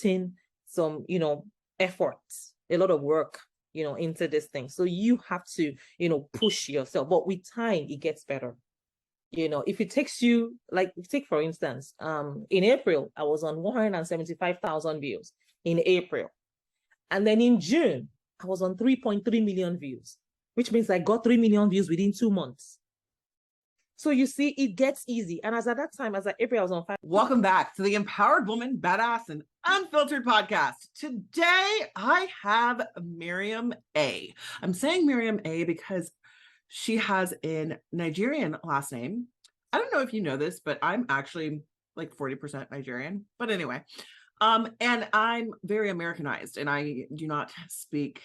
putting some, efforts, a lot of work, into this thing. So you have to, push yourself. But with time, it gets better. If it takes you, like, take for instance, in April, I was on 175,000 views in April. And then in June, I was on 3.3 million views, which means I got 3 million views within 2 months. So you see, it gets easy. And as at that time, as at April, I was on 5. Welcome back to the Empowered Woman, Badass, and Unfiltered podcast. Today, I have Mariam A. I'm saying Mariam A because she has a Nigerian last name. I don't know if you know this, but I'm actually like 40% Nigerian. But anyway, and I'm very Americanized, and I do not speak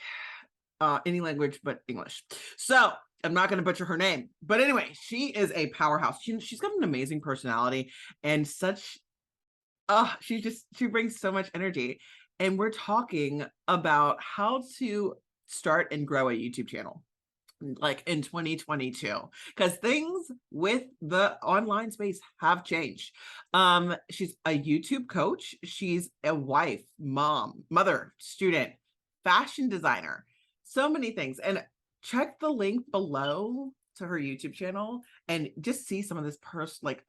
any language but English. So I'm not going to butcher her name, but anyway, she is a powerhouse. She's got an amazing personality and such. She brings so much energy. And we're talking about how to start and grow a YouTube channel, like in 2022, because things with the online space have changed. She's a YouTube coach. She's a wife, mom, mother, student, fashion designer, so many things. And check the link below to her YouTube channel and just see some of this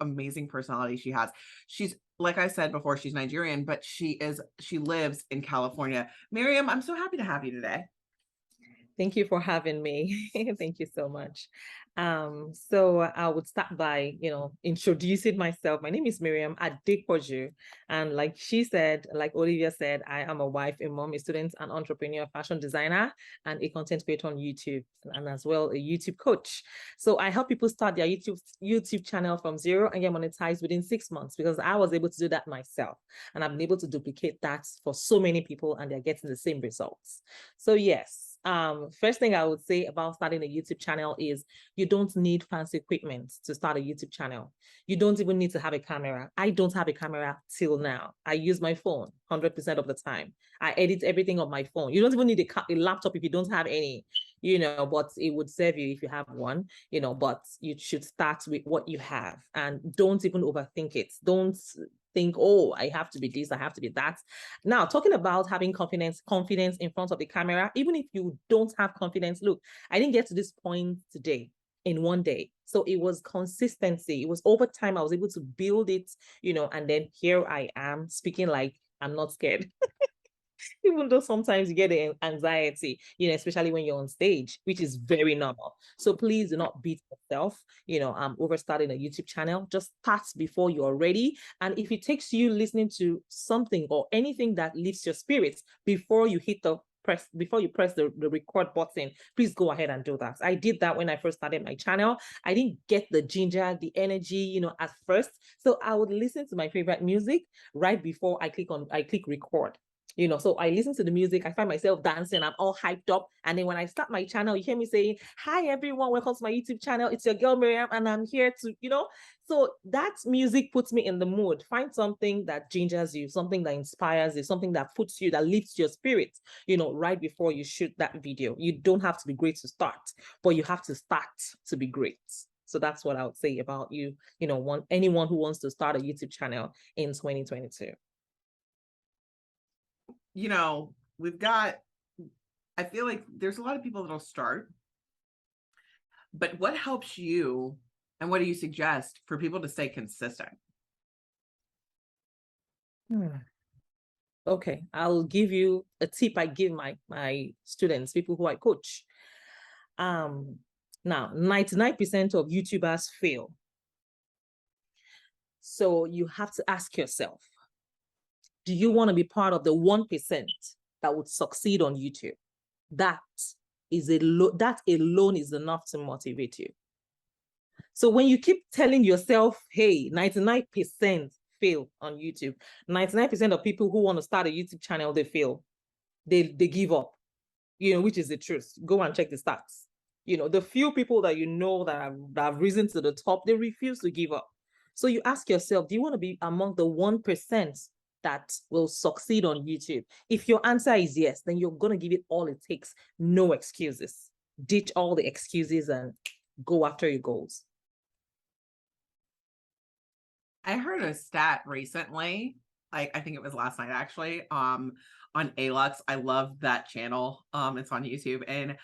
amazing personality she has. She's, like I said before, she's Nigerian, but she lives in California. Mariam, I'm so happy to have you today. Thank you for having me. Thank you so much. So I would start by, introducing myself. My name is Mariam Adepoju. And like she said, like Olivia said, I am a wife, a mom, a student, an entrepreneur, fashion designer, and a content creator on YouTube, and as well a YouTube coach. So I help people start their YouTube channel from zero and get monetized within 6 months, because I was able to do that myself. And I've been able to duplicate that for so many people, and they're getting the same results. So yes. First thing I would say about starting a YouTube channel is you don't need fancy equipment to start a YouTube channel. You don't even need to have a camera. I don't have a camera till now. I use my phone 100% of the time. I edit everything on my phone. You don't even need a laptop if you don't have any, but it would serve you if you have one, but you should start with what you have and don't even overthink it. Don't think, oh, I have to be this, I have to be that. Now, talking about having confidence in front of the camera, even if you don't have confidence, look, I didn't get to this point today in one day. So it was consistency. It was over time I was able to build it, and then here I am speaking like I'm not scared. Even though sometimes you get the anxiety, especially when you're on stage, which is very normal. So please do not beat yourself, over starting a YouTube channel. Just start before you're ready. And if it takes you listening to something or anything that lifts your spirits before you press the record button, please go ahead and do that. I did that when I first started my channel. I didn't get the ginger, the energy, at first. So I would listen to my favorite music right before I click record. So I listen to the music, I find myself dancing, I'm all hyped up. And then when I start my channel, you hear me saying, hi, everyone, welcome to my YouTube channel. It's your girl, Mariam, and I'm here to, so that music puts me in the mood. Find something that gingers you, something that inspires you, something that puts you, that lifts your spirit, right before you shoot that video. You don't have to be great to start, but you have to start to be great. So that's what I would say about anyone who wants to start a YouTube channel in 2022. I feel like there's a lot of people that'll start, but what helps you and what do you suggest for people to stay consistent? Okay, I'll give you a tip I give my students, people who I coach. Now, 99% of YouTubers fail. So you have to ask yourself, do you want to be part of the 1% that would succeed on YouTube? That alone is enough to motivate you. So when you keep telling yourself, hey, 99% fail on YouTube, 99% of people who want to start a YouTube channel, they fail. They give up, which is the truth. Go and check the stats. The few people that that have risen to the top, they refuse to give up. So you ask yourself, do you want to be among the 1% that will succeed on YouTube? If your answer is yes, then you're going to give it all it takes. No excuses. Ditch all the excuses and go after your goals. I heard a stat recently I think it was last night actually, on Alux. I love that channel. It's on YouTube, and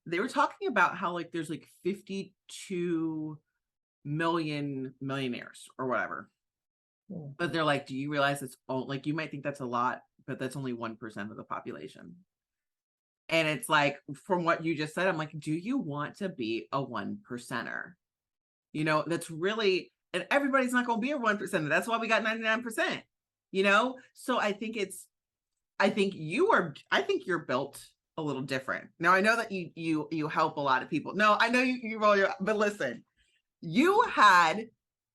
they were talking about how like there's like 52 million millionaires or whatever. Mm. But they're like, do you realize it's all like you might think that's a lot, but that's only 1% of the population. And it's like, from what you just said, I'm like, do you want to be a 1%er? You know, that's really, and everybody's not going to be a 1%er. That's why we got 99%, you know? So I think you're built a little different. Now, I know that you help a lot of people. No, I know you roll your, but listen, you had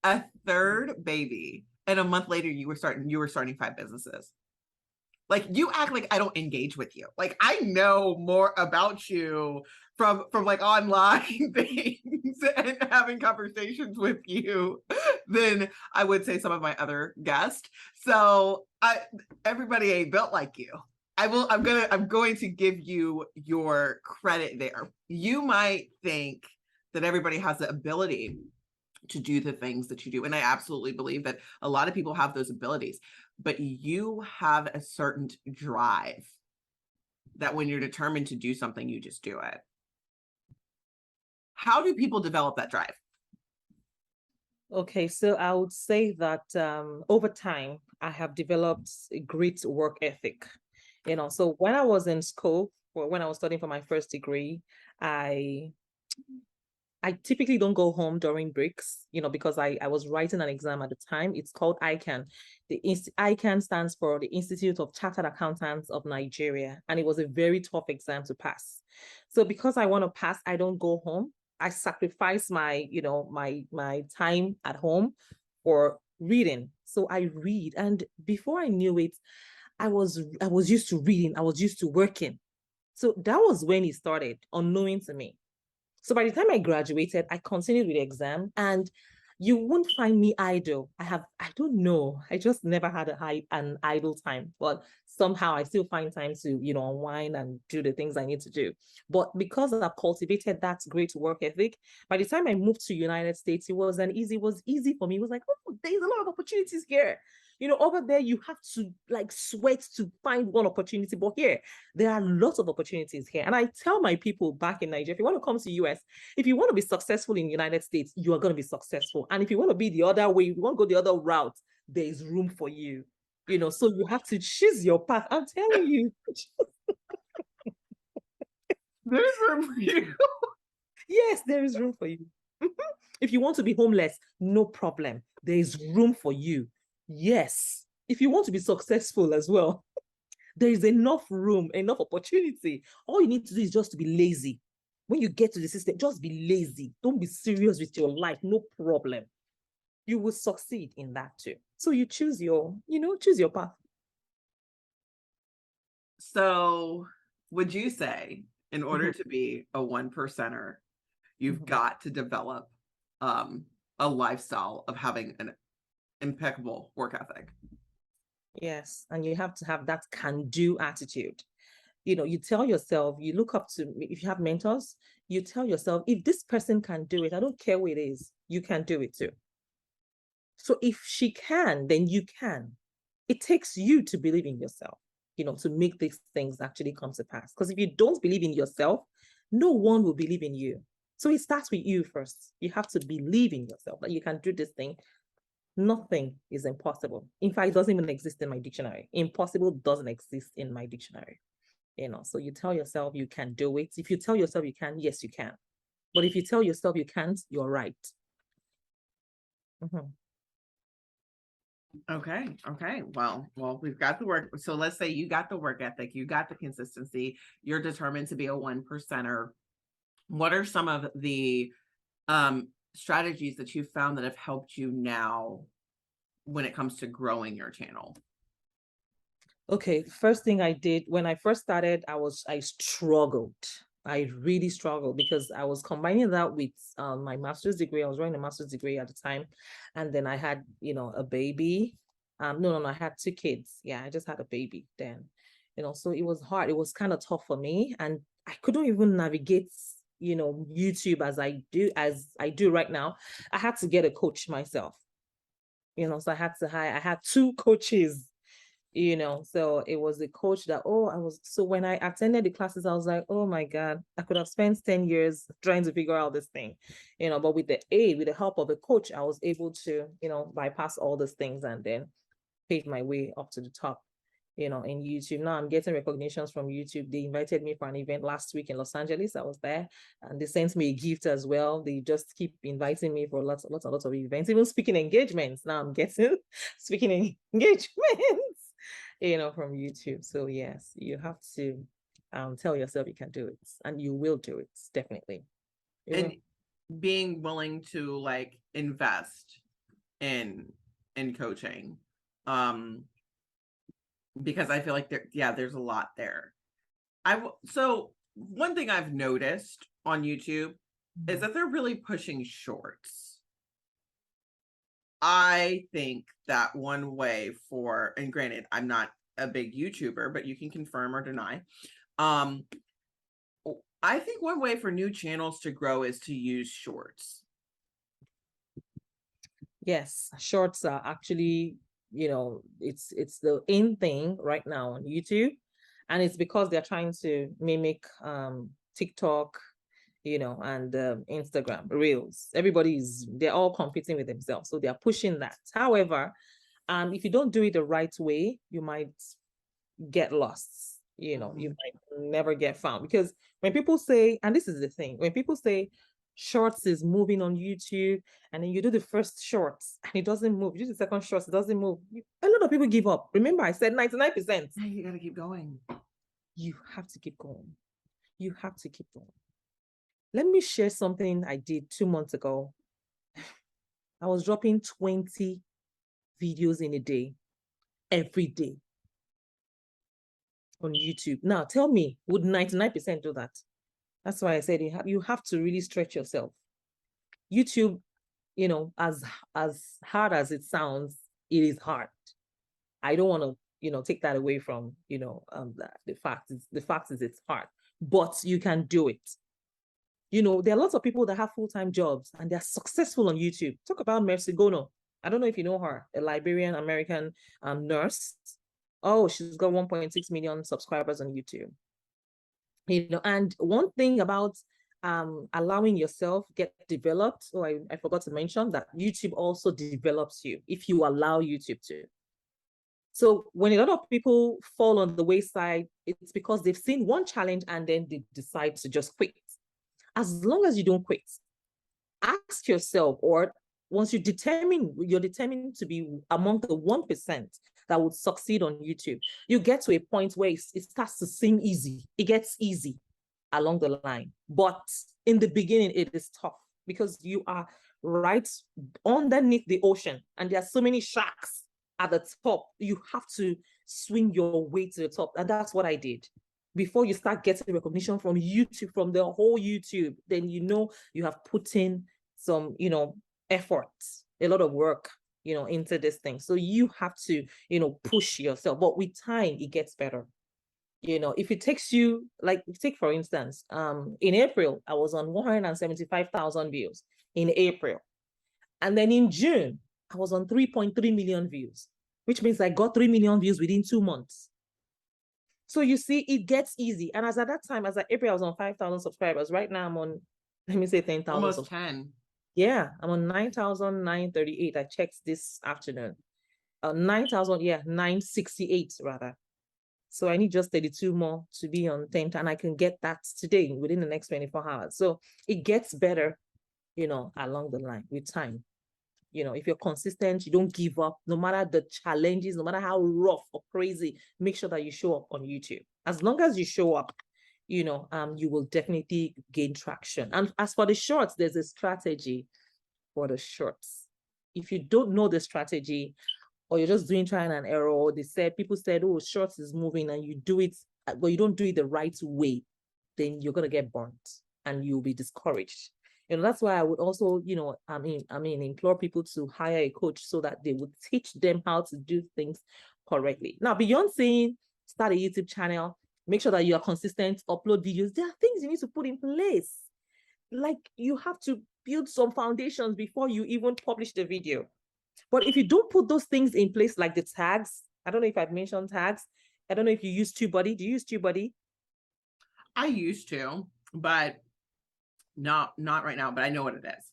a third baby and a month later you were starting 5 businesses. Like, you act like I don't engage with you. Like, I know more about you from like online things and having conversations with you than I would say some of my other guests. So everybody ain't built like you. I'm going to give you your credit there. You might think that everybody has the ability to do the things that you do. And I absolutely believe that a lot of people have those abilities, but you have a certain drive that when you're determined to do something, you just do it. How do people develop that drive? Okay, so I would say that over time, I have developed a great work ethic. So when I was in school, or when I was studying for my first degree, I I typically don't go home during breaks, because I was writing an exam at the time. It's called ICANN. ICANN stands for the Institute of Chartered Accountants of Nigeria, and it was a very tough exam to pass. So because I want to pass, I don't go home. I sacrifice my time at home for reading. So I read, and before I knew it, I was used to reading. I was used to working. So that was when it started, unknowing to me. So by the time I graduated, I continued with the exam, and you won't find me idle. I don't know. I just never had an idle time, but somehow I still find time to, unwind and do the things I need to do. But because I've cultivated that great work ethic, by the time I moved to United States, it was easy for me. It was like, oh, there's a lot of opportunities here. Over there, you have to like sweat to find one opportunity. But here, there are lots of opportunities here. And I tell my people back in Nigeria, if you want to come to US, if you want to be successful in the United States, you are going to be successful. And if you want to be the other way, if you want to go the other route, there is room for you. So you have to choose your path. I'm telling you. There's room for you. Yes, there is room for you. If you want to be homeless, no problem. There is room for you. Yes. If you want to be successful as well, there is enough room, enough opportunity. All you need to do is just to be lazy. When you get to the system, just be lazy. Don't be serious with your life. No problem. You will succeed in that too. So you choose your path. So, would you say in order Mhm. to be a 1%er, you've Mhm. got to develop a lifestyle of having an impeccable work ethic? Yes. And you have to have that can-do attitude. You tell yourself, you look up to, if you have mentors, you tell yourself, if this person can do it, I don't care who it is, you can do it too. So if she can, then you can. It takes you to believe in yourself, to make these things actually come to pass. Because if you don't believe in yourself, no one will believe in you. So it starts with you first. You have to believe in yourself that you can do this thing. Nothing is impossible. In fact, it doesn't even exist in my dictionary. Impossible doesn't exist in my dictionary. So you tell yourself you can do it. If you tell yourself you can, yes, you can. But if you tell yourself you can't, you're right. Mhm. Okay. Well, we've got the work. So let's say you got the work ethic, you got the consistency, you're determined to be a 1%er. What are some of the strategies that you've found that have helped you now when it comes to growing your channel? Okay, first thing I did when I first started, I struggled. I really struggled because I was combining that with my master's degree. I was running a master's degree at the time, and then I had a baby. No, I had 2 kids. Yeah, I just had a baby then. So it was hard. It was kind of tough for me, and I couldn't even navigate YouTube as I do right now. I had to get a coach myself. So I had two coaches, so it was a coach that, so when I attended the classes, I was like, oh my God, I could have spent 10 years trying to figure out this thing, but with the help of the coach, I was able to, bypass all these things and then pave my way up to the top, in YouTube. Now I'm getting recognitions from YouTube. They invited me for an event last week in Los Angeles. I was there, and they sent me a gift as well. They just keep inviting me for lots of events, even speaking engagements. Now I'm getting speaking engagements, from YouTube. So yes, you have to tell yourself you can do it, and you will do it, definitely. And being willing to like invest in coaching, because I feel like there's a lot there. So one thing I've noticed on YouTube is that they're really pushing shorts. I think that one way and granted, I'm not a big YouTuber, but you can confirm or deny. I think one way for new channels to grow is to use shorts. Yes, shorts are actually, it's the in thing right now on YouTube. And it's because they're trying to mimic TikTok, and Instagram Reels. They're all competing with themselves. So they're pushing that. However, if you don't do it the right way, you might get lost. You might never get found. Because when people say, and this is the thing, when people say shorts is moving on YouTube, and then you do the first shorts and it doesn't move, you do the second shorts, it doesn't move, a lot of people give up. Remember, I said 99%. You got to keep going. You have to keep going. You have to keep going. Let me share something I did 2 months ago. I was dropping 20 videos in a day, every day on YouTube. Now, tell me, would 99% do that? That's why I said you have to really stretch yourself. YouTube, as hard as it sounds, it is hard. I don't want to, take that away from, the fact is it's hard, but you can do it. There are lots of people that have full-time jobs and they're successful on YouTube. Talk about Mercy Gono. I don't know if you know her, a Liberian American nurse. Oh, she's got 1.6 million subscribers on YouTube. And one thing about allowing yourself get developed, I forgot to mention that YouTube also develops you if you allow YouTube to. So when a lot of people fall on the wayside, it's because they've seen one challenge and then they decide to just quit. As long as you don't quit, ask yourself, or once you're determined to be among the 1% that would succeed on YouTube, you get to a point where it starts to seem easy. It gets easy along the line. But in the beginning, it is tough because you are right underneath the ocean and there are so many sharks at the top. You have to swing your way to the top. And that's what I did. Before you start getting recognition from YouTube, from the whole YouTube, then you have put in some, effort, a lot of work, into this thing. So you have to, push yourself. But with time, it gets better. If it takes you, like, take for instance, in April, I was on 175,000 views in April. And then in June, I was on 3.3 million views, which means I got 3 million views within 2 months. So you see, it gets easy. And as at that time, as at April, I was on 5,000 subscribers. Right now, I'm on, let me say 10,000. Almost 10. Yeah, I'm on 9,938. I checked this afternoon. 968 rather. So I need just 32 more to be on 10, and I can get that today within the next 24 hours. So it gets better, along the line with time. If you're consistent, you don't give up, no matter the challenges, no matter how rough or crazy, make sure that you show up on YouTube. As long as you show up, you will definitely gain traction. And as for the shorts, there's a strategy for the shorts. If you don't know the strategy, or you're just doing trial and error, or people said, oh, shorts is moving, and you do it, but you don't do it the right way, then you're going to get burnt and you'll be discouraged. That's why I would also, implore people to hire a coach so that they would teach them how to do things correctly. Now, beyond saying start a YouTube channel, make sure that you are consistent, upload videos, there are things you need to put in place. Like, you have to build some foundations before you even publish the video. But if you don't put those things in place, like the tags, I don't know if I've mentioned tags. I don't know if you use TubeBuddy. Do you use TubeBuddy? I used to, but not right now, but I know what it is.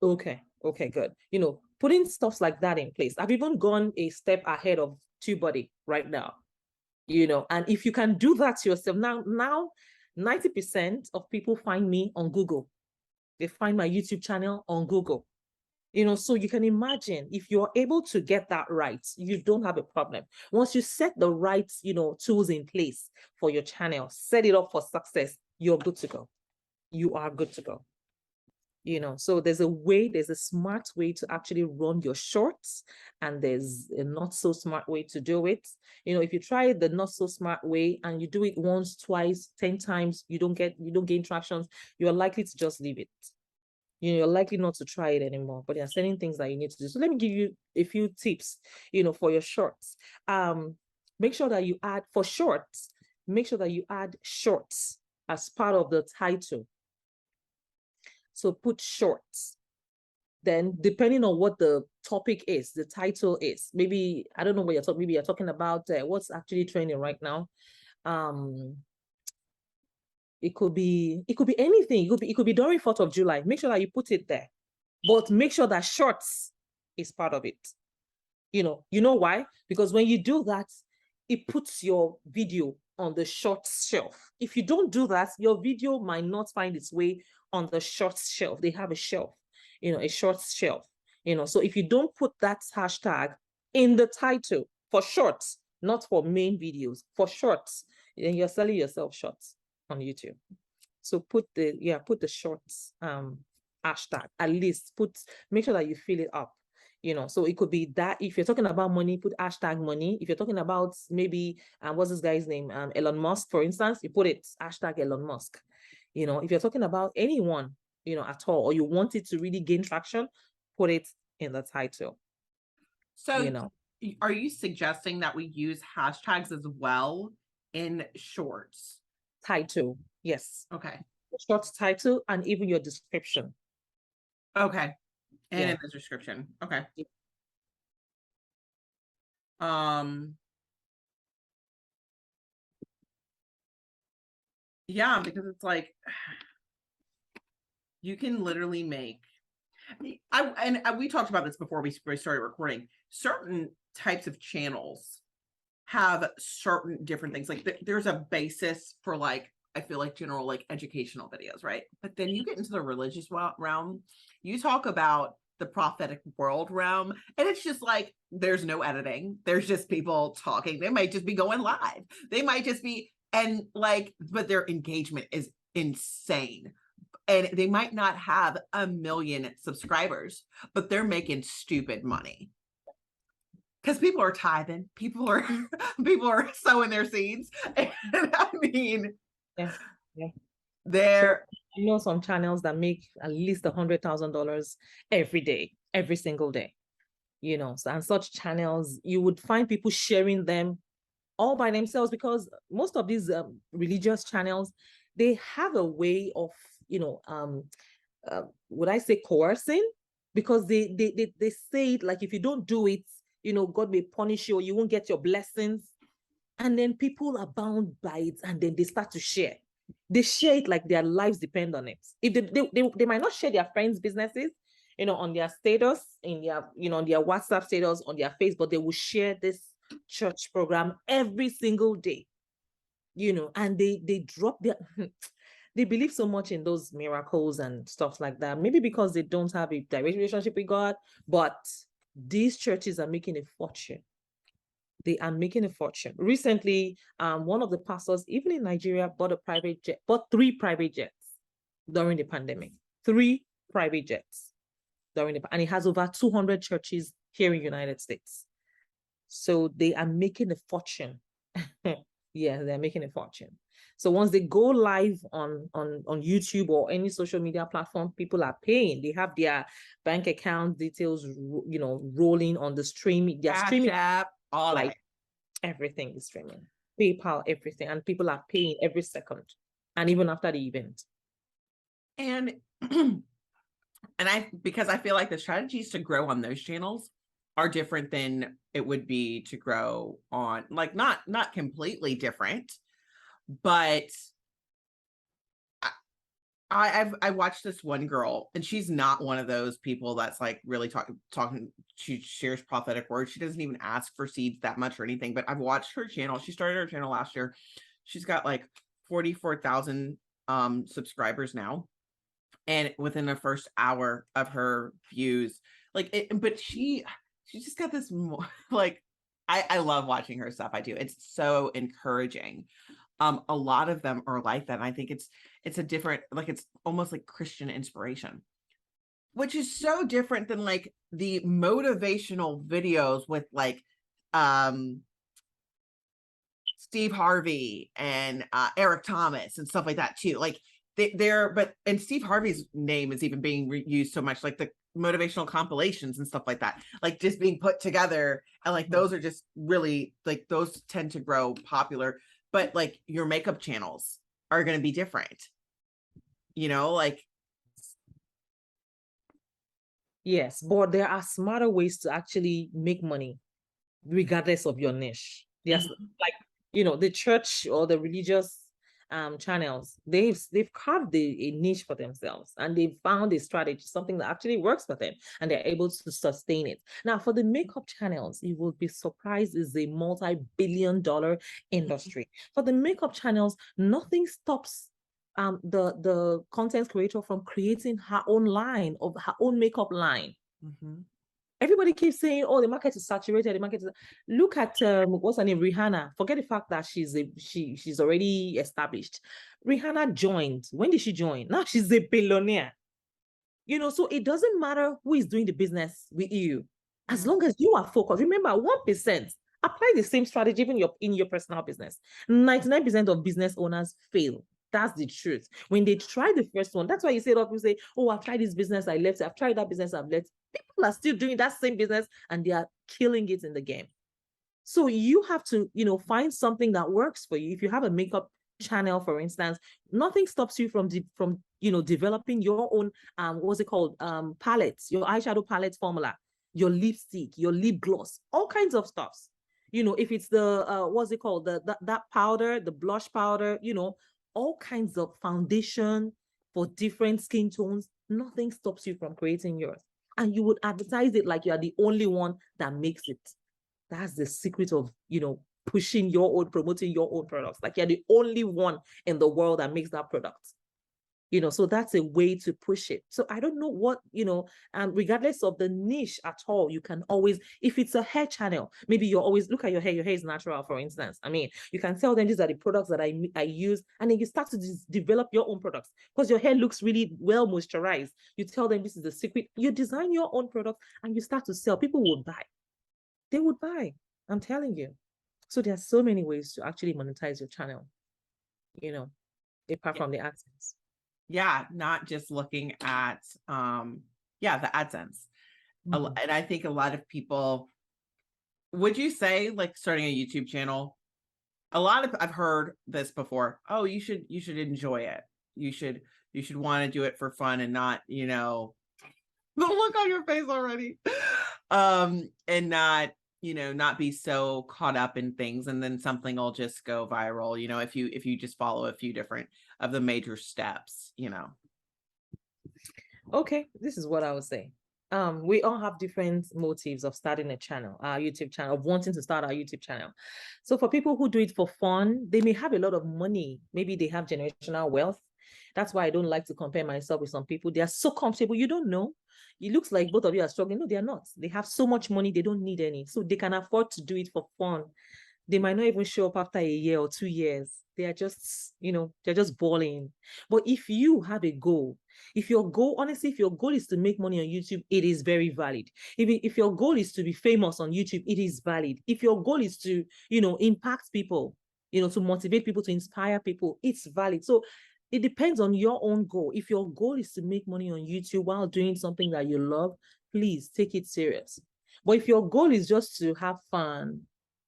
Okay. Okay, good. Putting stuff like that in place. I've even gone a step ahead of TubeBuddy right now. And if you can do that to yourself, now 90% of people find me on Google. They find my YouTube channel on Google. So you can imagine if you're able to get that right, you don't have a problem. Once you set the right, tools in place for your channel, set it up for success, you're good to go. You are good to go. So there's a smart way to actually run your shorts, and there's a not so smart way to do it. If you try the not so smart way and you do it once, twice, 10 times, you don't gain tractions, you're likely to just leave it. You're likely not to try it anymore, but there are certain things that you need to do. So let me give you a few tips, for your shorts. Make sure that you add for shorts, make sure that you add shorts as part of the title. So put shorts. Then depending on what the topic is, the title is, maybe, I don't know what you're talking, maybe you're talking about what's actually trending right now. It could be anything. It could be during 4th of July. Make sure that you put it there, but make sure that shorts is part of it. You know why? Because when you do that, it puts your video on the shorts shelf. If you don't do that, your video might not find its way on the shorts shelf. They have a shelf, a shorts shelf. So if you don't put that hashtag in the title for shorts, not for main videos, for shorts, then you're selling yourself shorts on YouTube. So put the shorts hashtag, at least make sure that you fill it up. So it could be that if you're talking about money, put hashtag money. If you're talking about maybe what's this guy's name, Elon Musk, for instance, you put it hashtag Elon Musk. If you're talking about anyone, at all, or you want it to really gain traction, put it in the title. So are you suggesting that we use hashtags as well in shorts? Title, yes. Okay. Short title and even your description. Okay. And in the description. Okay. Yeah, because it's like you can literally make we talked about this before we started recording. Certain types of channels have certain different things. Like there's a basis for I feel like general educational videos, right? But then you get into the religious realm. You talk about the prophetic world realm, and it's just like there's no editing. There's just people talking. They might just be going live. They might just be but their engagement is insane. And they might not have 1 million subscribers, but they're making stupid money. Because people are tithing, people are sowing their seeds. And I mean, they're some channels that make at least $100,000 every day, every single day. So, and such channels, you would find people sharing them all by themselves, because most of these religious channels, they have a way of would I say coercing, because they say it like, if you don't do it, God may punish you, or you won't get your blessings. And then people are bound by it, and then they start to share. They share it like their lives depend on it. If they might not share their friends' businesses, on their status, in their, on their WhatsApp status, on their Facebook, they will share this church program every single day, and they drop their they believe so much in those miracles and stuff like that. Maybe because they don't have a direct relationship with God, but these churches are making a fortune. They are making a fortune. Recently, one of the pastors, even in Nigeria, bought 3 private jets during the pandemic. 3 private jets and it has over 200 churches here in the United States. So they are making a fortune. Yeah, they're making a fortune. So once they go live on YouTube or any social media platform, people are paying. They have their bank account details, rolling on the streaming. They're streaming app, all like everything is streaming. PayPal, everything, and people are paying every second, and even after the event. And because I feel like the strategy is to grow on those channels are different than it would be to grow on, like, not completely different, but I watched this one girl, and she's not one of those people that's like really talking. She shares prophetic words. She doesn't even ask for seeds that much or anything. But I've watched her channel. She started her channel last year. She's got like 44,000 subscribers now, and within the first hour of her views, like it. But she just got this like I love watching her stuff. I do. It's so encouraging. A lot of them are like that. And I think it's a different, like, it's almost like Christian inspiration, which is so different than like the motivational videos with like Steve Harvey and Eric Thomas and stuff like that too. Like and Steve Harvey's name is even being used so much, like the motivational compilations and stuff like that, like just being put together, and like those are just really, like, those tend to grow popular. But like your makeup channels are going to be different, like. Yes, but there are smarter ways to actually make money regardless of your niche. Yes, like, the church or the religious channels, they've carved a niche for themselves, and they've found a strategy, something that actually works for them, and they're able to sustain it. Now, for the makeup channels, you will be surprised, is a multi-billion-dollar industry. For the makeup channels, nothing stops the content creator from creating her own line, of her own makeup line. Everybody keeps saying, "Oh, the market is saturated. The market is." Look at what's her name, Rihanna. Forget the fact that she's already established. Rihanna joined. When did she join? Now she's a billionaire. So it doesn't matter who is doing the business with you, as long as you are focused. Remember, 1%. Apply the same strategy even in your personal business. 99% of business owners fail. That's the truth. When they try the first one, that's why you say, people say, "Oh, I've tried this business, I left. I've tried that business, I've left." People are still doing that same business, and they are killing it in the game. So you have to, find something that works for you. If you have a makeup channel, for instance, nothing stops you from developing your own what's it called, palettes, your eyeshadow palette formula, your lipstick, your lip gloss, all kinds of stuffs. If it's the what's it called, that powder, the blush powder, all kinds of foundation for different skin tones. Nothing stops you from creating yours, and you would advertise it like you are the only one that makes it. That's the secret of, pushing your own, promoting your own products. Like, you're the only one in the world that makes that product. So that's a way to push it. So I don't know what, regardless of the niche at all, you can always, if it's a hair channel, maybe you're always, look at your hair is natural, for instance. I mean, you can tell them these are the products that I use, and then you start to develop your own products because your hair looks really well moisturized. You tell them this is the secret. You design your own product and you start to sell. People will buy. They would buy. I'm telling you. So there are so many ways to actually monetize your channel, apart from the AdSense. Yeah, not just looking at the AdSense. And I think a lot of people, would you say, like, starting a YouTube channel, I've heard this before, "Oh, you should enjoy it. You should want to do it for fun and not, the look on your face already." And not, not be so caught up in things, and then something will just go viral, if you just follow a few different of the major steps. Okay, this is what I would say. We all have different motives of starting a channel, our YouTube channel, of wanting to start our YouTube channel. So for people who do it for fun, they may have a lot of money. Maybe they have generational wealth. That's why I don't like to compare myself with some people. They are so comfortable. You don't know. It looks like both of you are struggling. No, they are not. They have so much money, they don't need any. So they can afford to do it for fun. They might not even show up after a year or 2 years. They are just, they're just balling. But if you have a goal, if your goal is to make money on YouTube, it is very valid. If your goal is to be famous on YouTube, it is valid. If your goal is to, impact people, to motivate people, to inspire people, it's valid. So it depends on your own goal. If your goal is to make money on YouTube while doing something that you love, please take it serious. But if your goal is just to have fun,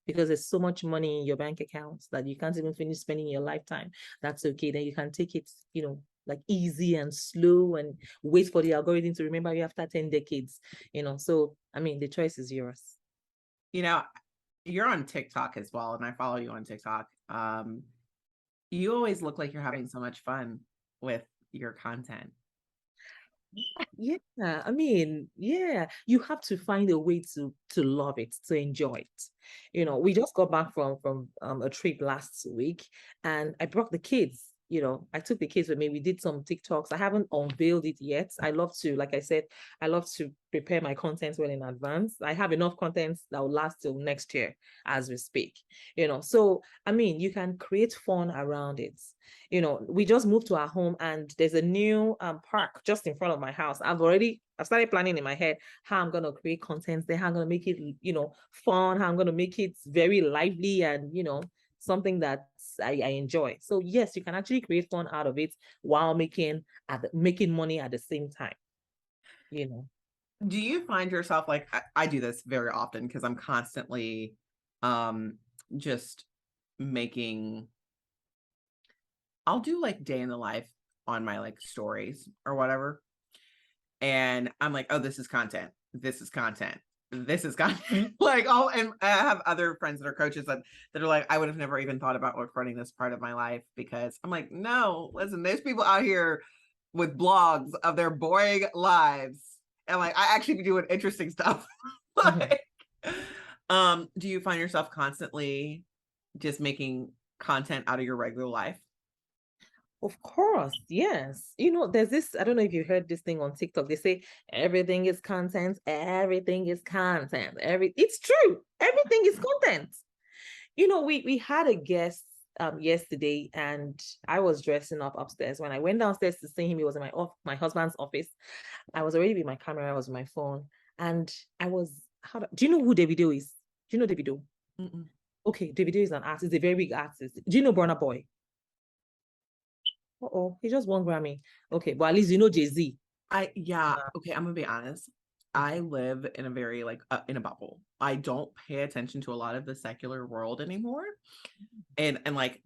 because there's so much money in your bank accounts that you can't even finish spending your lifetime, that's okay. Then you can take it, like easy and slow and wait for the algorithm to remember you after 10 decades, So, I mean, the choice is yours. You're on TikTok as well, and I follow you on TikTok. You always look like you're having so much fun with your content. Yeah, I mean, yeah, you have to find a way to love it, to enjoy it. We just got back from a trip last week, and I brought the kids. I took the kids with me. We did some TikToks. I haven't unveiled it yet. I love to, like I said, I love to prepare my content well in advance. I have enough content that will last till next year as we speak. So I mean, you can create fun around it. We just moved to our home and there's a new park just in front of my house. I've started planning in my head how I'm going to create content there, how I'm going to make it, fun, how I'm going to make it very lively and, something that I enjoy. So yes, you can actually create fun out of it while making money at the same time. Do you find yourself like I do this very often because I'm constantly just making I'll do like day in the life on my like stories or whatever. And I'm like, oh, this is content. This is content. This is content. Like, and I have other friends that are coaches that are like, I would have never even thought about recording this part of my life because I'm like, no, listen, there's people out here with blogs of their boring lives. And like, I actually be doing interesting stuff. Like, do you find yourself constantly just making content out of your regular life? Of course, yes. There's this, I don't know if you heard this thing on TikTok. They say everything is content, everything is content. It's true. Everything is content. We had a guest yesterday and I was dressing up upstairs. When I went downstairs to see him, he was in my husband's office. I was already with my camera, I was with my phone, and do you know who Davido is? Do you know Davido? Mm-mm. Okay, Davido is an artist, a very big artist. Do you know Burna Boy? He just won Grammy. Okay, but at least you know Jay-Z. Okay, I'm gonna be honest. I live in a very like in a bubble. I don't pay attention to a lot of the secular world anymore. And like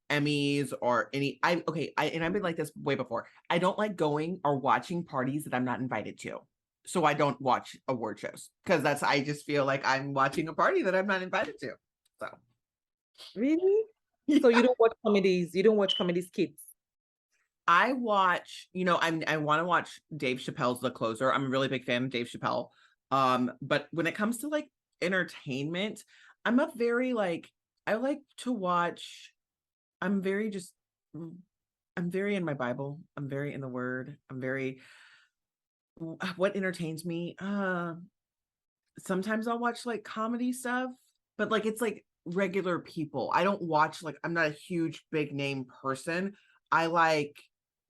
Emmys or I've been like this way before. I don't like going or watching parties that I'm not invited to. So I don't watch award shows because I just feel like I'm watching a party that I'm not invited to. So Really? So you don't watch comedies, kids? I watch, I want to watch Dave Chappelle's The Closer. I'm a really big fan of Dave Chappelle. But when it comes to like entertainment, I'm a very like I like to watch. I'm very just I'm very in my Bible. I'm very in the word. What entertains me? Sometimes I'll watch like comedy stuff, but like it's like regular people. I don't watch like I'm not a huge big name person. I like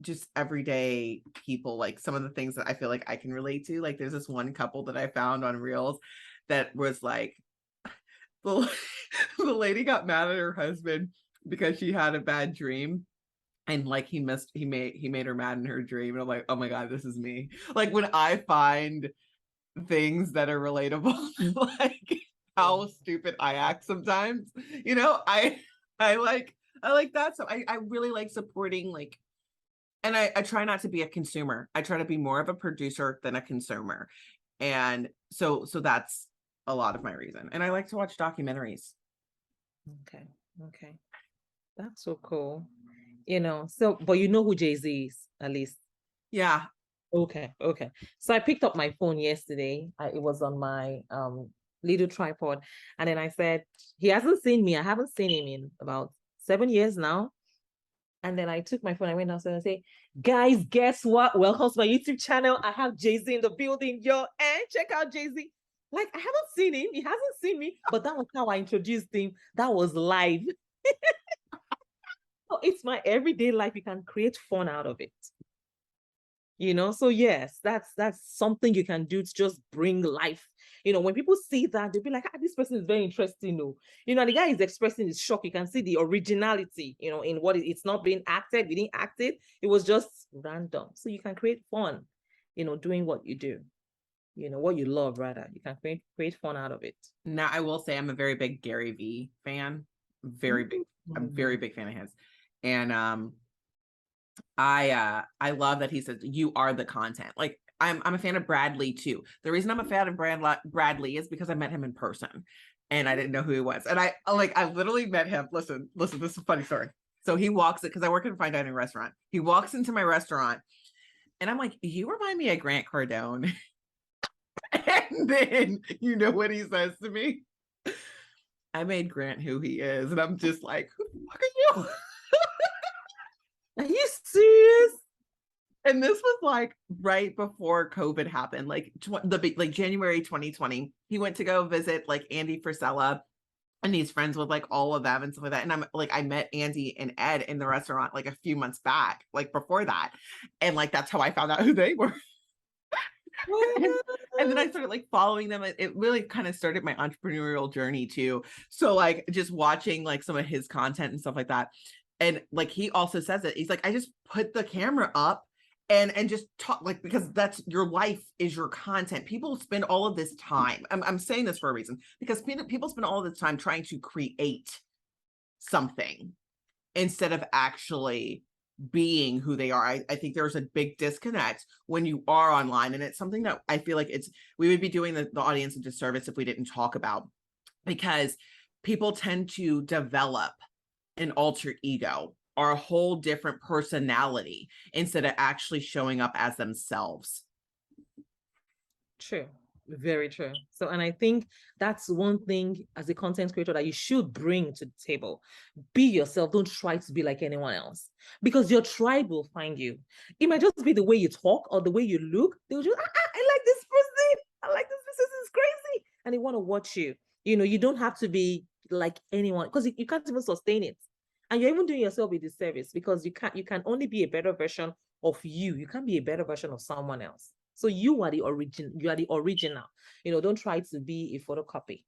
just everyday people, like some of the things that I feel like I can relate to. Like there's this one couple that I found on Reels that was like the, the lady got mad at her husband because she had a bad dream and like he made her mad in her dream, and I'm like, oh my god, this is me. Like when I find things that are relatable, like how stupid I act sometimes, I like that. So I really like supporting like, and I try not to be a consumer. I try to be more of a producer than a consumer. And so that's a lot of my reason. And I like to watch documentaries. Okay. That's so cool. But you know who Jay-Z is, at least. Yeah. Okay. So I picked up my phone yesterday. It was on my little tripod. And then I said, he hasn't seen me. I haven't seen him in about 7 years now. And then I took my phone, I went downstairs and say, guys, guess what? Welcome to my YouTube channel. I have Jay-Z in the building, and check out Jay-Z. Like, I haven't seen him. He hasn't seen me, but that was how I introduced him. That was live. So it's my everyday life. You can create fun out of it. So yes, that's something you can do to just bring life. When people see that, they'll be like, this person is very interesting. And the guy is expressing his shock. You can see the originality, in what it's not being acted. We didn't act it. It was just random. So you can create fun, doing what you do, what you love, rather. You can create fun out of it. Now, I will say I'm a very big Gary Vee fan. Very big. I'm a very big fan of his. And I love that he says you are the content. Like I'm a fan of Bradley too. The reason I'm a fan of Bradley is because I met him in person and I didn't know who he was. And I literally met him. Listen, this is a funny story. So he walks it because I work in a fine dining restaurant. He walks into my restaurant and I'm like, you remind me of Grant Cardone. And then you know what he says to me? I made Grant who he is. And I'm just like, who the fuck are you? Are you serious? And this was like right before COVID happened, like like January 2020. He went to go visit like Andy Frisella, and he's friends with like all of them and stuff like that. And I'm like, I met Andy and Ed in the restaurant like a few months back, like before that, and like that's how I found out who they were. and, and then I started like following them. It really kind of started my entrepreneurial journey too. So like just watching like some of his content and stuff like that. And like he also says it. He's like, I just put the camera up and just talk, like, because that's your life is your content. People spend all of this time. I'm saying this for a reason, because people spend all of this time trying to create something instead of actually being who they are. I think there's a big disconnect when you are online, and it's something that I feel like we would be doing the audience a disservice if we didn't talk about, because people tend to develop an alter ego or a whole different personality instead of actually showing up as themselves. True. Very true. So, and I think that's one thing as a content creator that you should bring to the table. Be yourself. Don't try to be like anyone else, because your tribe will find you. It might just be the way you talk or the way you look. They'll just, I like this person. I like this person. It's crazy. And they want to watch you. You don't have to be like anyone, because you can't even sustain it. And you're even doing yourself a disservice, because you can only be a better version of you. You can't be a better version of someone else. So you are the origin, you are the original. Don't try to be a photocopy,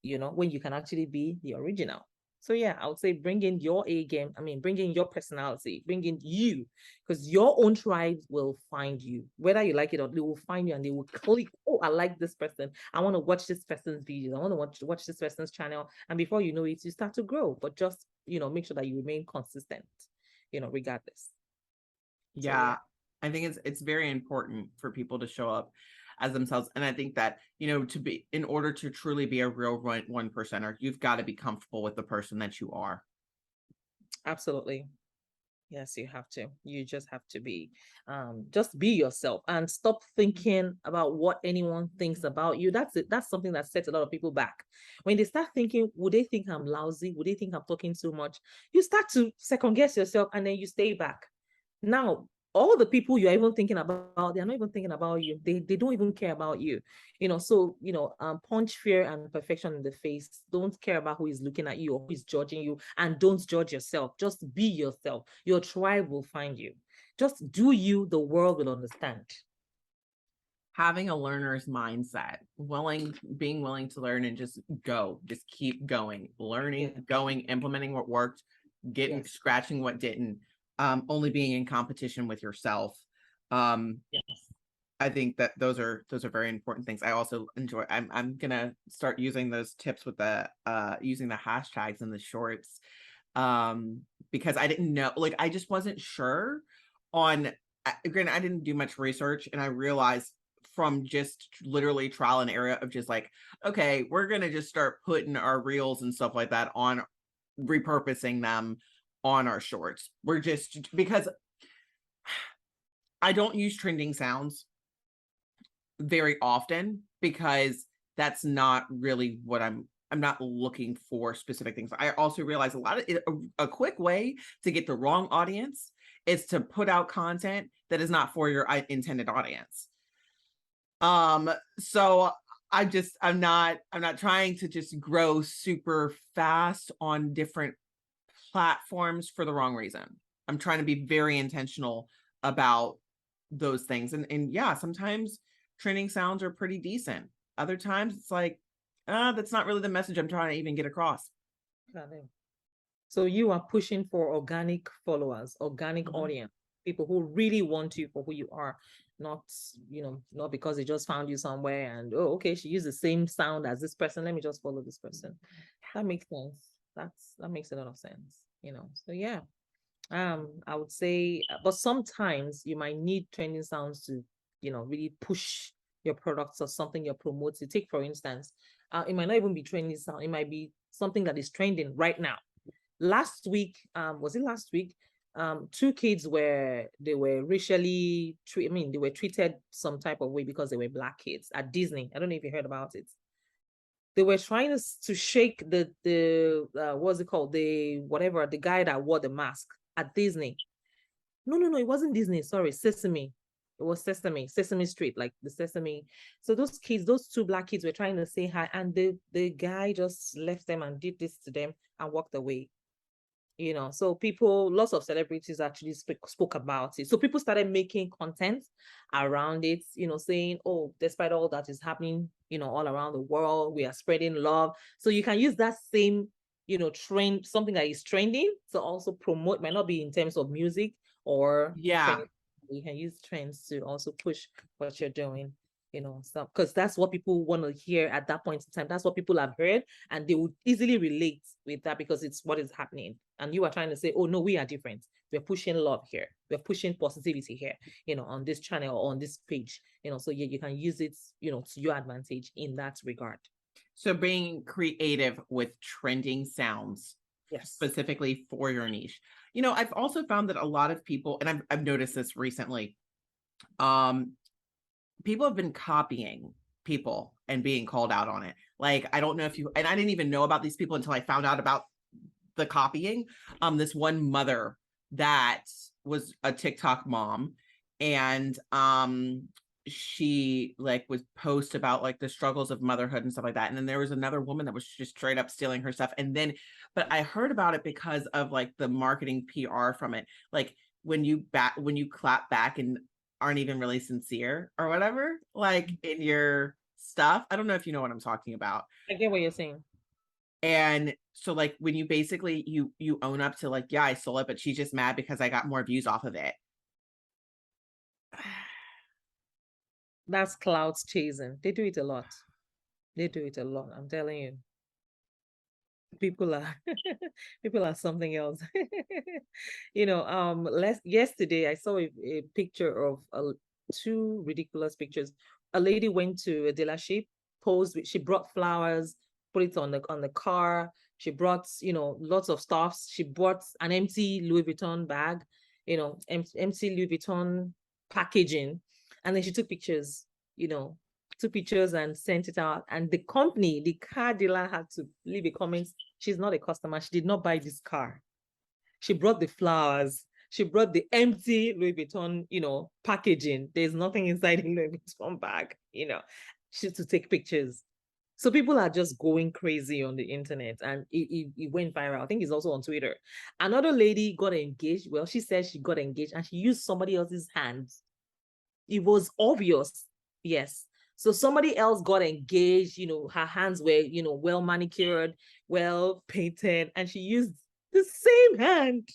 when you can actually be the original. So yeah, I would say bring in your A game. I mean, bring in your personality, bring in you, because your own tribe will find you, whether you like it or they will find you and they will click. Oh, I like this person. I want to watch this person's videos. I want to watch this person's channel. And before you know it, you start to grow. But just make sure that you remain consistent, regardless. Yeah, So, yeah. I think it's very important for people to show up as themselves. And I think that, to be, in order to truly be a real one percenter, you've got to be comfortable with the person that you are. Absolutely. Yes, you have to. You just have to just be yourself and stop thinking about what anyone thinks about you. That's it. That's something that sets a lot of people back. When they start thinking, would they think I'm lousy? Would they think I'm talking too much? You start to second guess yourself, and then you stay back. Now, all the people you're even thinking about, they're not even thinking about you. They don't even care about you. So punch fear and perfection in the face. Don't care about who is looking at you or who is judging you, and don't judge yourself. Just be yourself. Your tribe will find you. Just do you, the world will understand. Having a learner's mindset, being willing to learn and just keep going, learning, going, implementing what worked, scratching what didn't, only being in competition with yourself. I think that those are very important things. I also enjoy, I'm gonna start using those tips with the using the hashtags in the shorts, because I didn't know, like, I just wasn't sure on, granted, I didn't do much research, and I realized from just literally trial and error of just like, okay, we're gonna just start putting our reels and stuff like that on, repurposing them on our shorts. We're just, because I don't use trending sounds very often, because that's not really what I'm not looking for specific things. I also realize a quick way to get the wrong audience is to put out content that is not for your intended audience. So I'm not trying to just grow super fast on different platforms for the wrong reason. I'm trying to be very intentional about those things. And yeah, sometimes trending sounds are pretty decent. Other times it's like, that's not really the message I'm trying to even get across. So you are pushing for organic followers, organic audience, people who really want you for who you are, not because they just found you somewhere and, oh, okay, she used the same sound as this person, let me just follow this person. That makes sense. That makes a lot of sense. So yeah. I would say, but sometimes you might need trending sounds to, really push your products or something you're promoting. Take, for instance, it might not even be trending sound. It might be something that is trending right now. Last week, was it last week? Two kids they were racially, they were treated some type of way because they were Black kids at Disney. I don't know if you heard about it. They were trying to shake the what's it called, the guy that wore the mask at Disney. No, it wasn't Disney. Sorry, Sesame. It was Sesame Street, like the Sesame. So those kids, those two Black kids, were trying to say hi, and the guy just left them and did this to them and walked away. So lots of celebrities actually spoke about it. So people started making content around it, saying, oh, despite all that is happening, all around the world, we are spreading love. So you can use that same, trend, something that is trending, to also promote. Might not be in terms of music or Yeah. trend. You can use trends to also push what you're doing. So because that's what people want to hear at that point in time. That's what people have heard, and they would easily relate with that because it's what is happening. And you are trying to say, oh no, we are different. We're pushing love here. We're pushing positivity here, on this channel or on this page. So you can use it, to your advantage in that regard. So being creative with trending sounds, yes, specifically for your niche. I've also found that a lot of people, and I've noticed this recently, people have been copying people and being called out on it. Like, I don't know if you, and I didn't even know about these people until I found out about the copying. This one mother that was a TikTok mom, and she like would post about like the struggles of motherhood and stuff like that. And then there was another woman that was just straight up stealing her stuff. And then, but I heard about it because of like the marketing PR from it. Like when you clap back and aren't even really sincere or whatever, like in your stuff. I don't know if you know what I'm talking about. I get what you're saying. And so like when you basically you own up to like, yeah, I stole it, but she's just mad because I got more views off of it. That's clouds chasing. They do it a lot. I'm telling you. People are people are something else. Yesterday I saw a picture of two ridiculous pictures. A lady went to a dealership, she brought flowers, put it on the car. She brought, lots of stuff. She bought an empty Louis Vuitton bag, empty Louis Vuitton packaging, and then she took pictures, took pictures and sent it out. And the company, the car dealer, had to leave a comment. She's not a customer. She did not buy this car. She brought the flowers. She brought the empty Louis Vuitton, packaging. There's nothing inside the Louis Vuitton bag, She's to take pictures. So people are just going crazy on the internet, and it went viral. I think it's also on Twitter. Another lady got engaged. Well, she said she got engaged and she used somebody else's hands. It was obvious. Yes. So somebody else got engaged, her hands were, well manicured, well painted, and she used the same hand.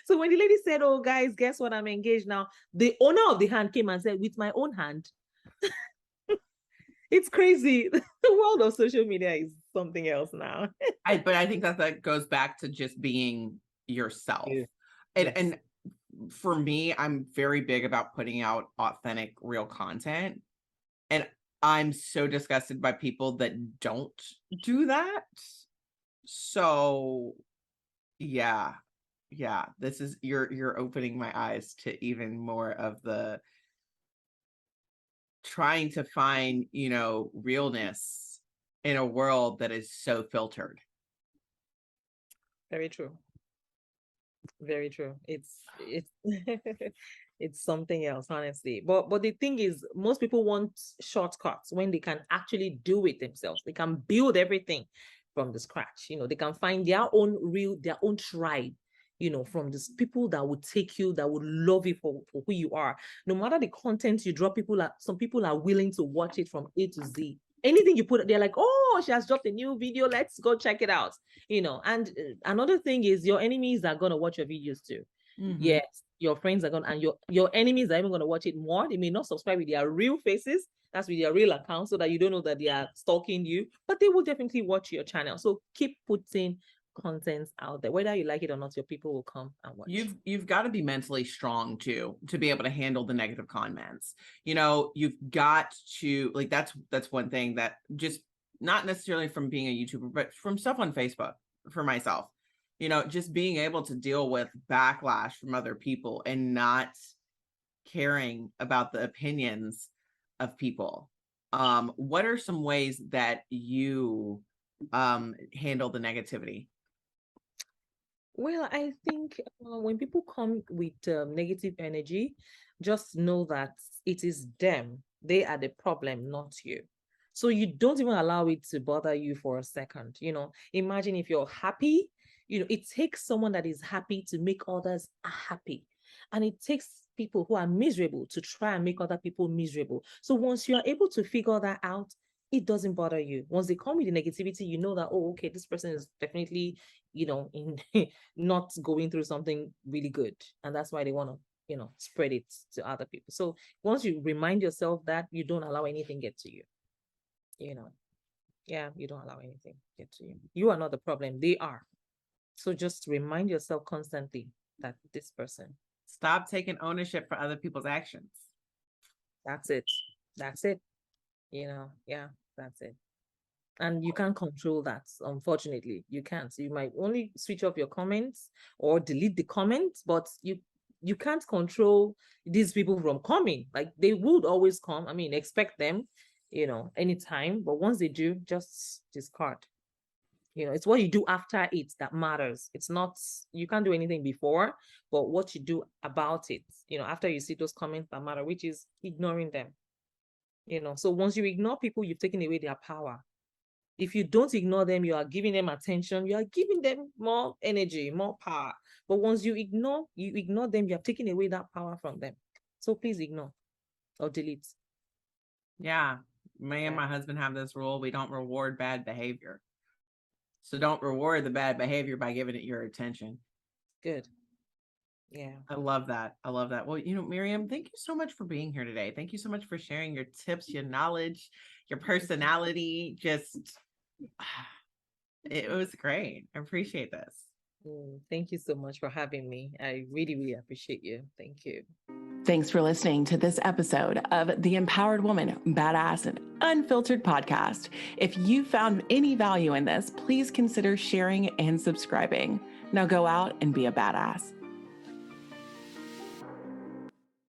So when the lady said, oh, guys, guess what? I'm engaged now. The owner of the hand came and said, with my own hand. It's crazy. The world of social media is something else now. But I think that goes back to just being yourself. Yeah. And for me, I'm very big about putting out authentic, real content. And I'm so disgusted by people that don't do that. So yeah, this is, you're opening my eyes to even more of the trying to find, realness in a world that is so filtered. Very true. Very true. It's it's something else, honestly. But the thing is, most people want shortcuts when they can actually do it themselves. They can build everything from the scratch. They can find their own tribe, from these people that would take you, that would love you for who you are. No matter the content you drop, some people are willing to watch it from A to Z. Anything you put, they're like, oh, she has dropped a new video, let's go check it out. And another thing is, your enemies are going to watch your videos too. Mm-hmm. Yes, your friends are going to, and your enemies are even going to watch it more. They may not subscribe with their real faces, that's with their real account, so that you don't know that they are stalking you, but they will definitely watch your channel. So keep putting contents out there. Whether you like it or not, your people will come and watch. You've got to be mentally strong too to be able to handle the negative comments. You know, you've got to, like, that's one thing that just, not necessarily from being a YouTuber, but from stuff on Facebook for myself, you know, just being able to deal with backlash from other people and not caring about the opinions of people. What are some ways that you handle the negativity? Well, I think when people come with negative energy, just know that it is them. They are the problem, not you. So you don't even allow it to bother you for a second. You know, imagine if you're happy, you know, it takes someone that is happy to make others happy. And it takes people who are miserable to try and make other people miserable. So once you are able to figure that out, it doesn't bother you. Once they come with the negativity, you know that, oh, okay, this person is definitely, you know, in not going through something really good. And that's why they want to, you know, spread it to other people. So once you remind yourself that, you don't allow anything get to you, you know. Yeah, you don't allow anything get to you. You are not the problem. They are. So just remind yourself constantly that this person. Stop taking ownership for other people's actions. That's it. That's it. You know, yeah, that's it. And you can't control that, unfortunately. You can't. You might only switch off your comments or delete the comments, but you can't control these people from coming. Like, they would always come. I mean, expect them, you know, anytime. But once they do, just discard. You know, it's what you do after it that matters. It's not, you can't do anything before, but what you do about it, you know, after you see those comments that matter, which is ignoring them. You know, so once you ignore people, you've taken away their power. If you don't ignore them, you are giving them attention, you are giving them more energy, more power. But once you ignore them, you have taken away that power from them. So please ignore or delete. Yeah. Me and my husband have this rule: we don't reward bad behavior. So don't reward the bad behavior by giving it your attention. Good. Yeah. I love that. I love that. Well, you know, Mariam, thank you so much for being here today. Thank you so much for sharing your tips, your knowledge, your personality. Just, it was great. I appreciate this. Thank you so much for having me. I really, really appreciate you. Thank you. Thanks for listening to this episode of the Empowered Woman, Badass and Unfiltered podcast. If you found any value in this, please consider sharing and subscribing. Now go out and be a badass.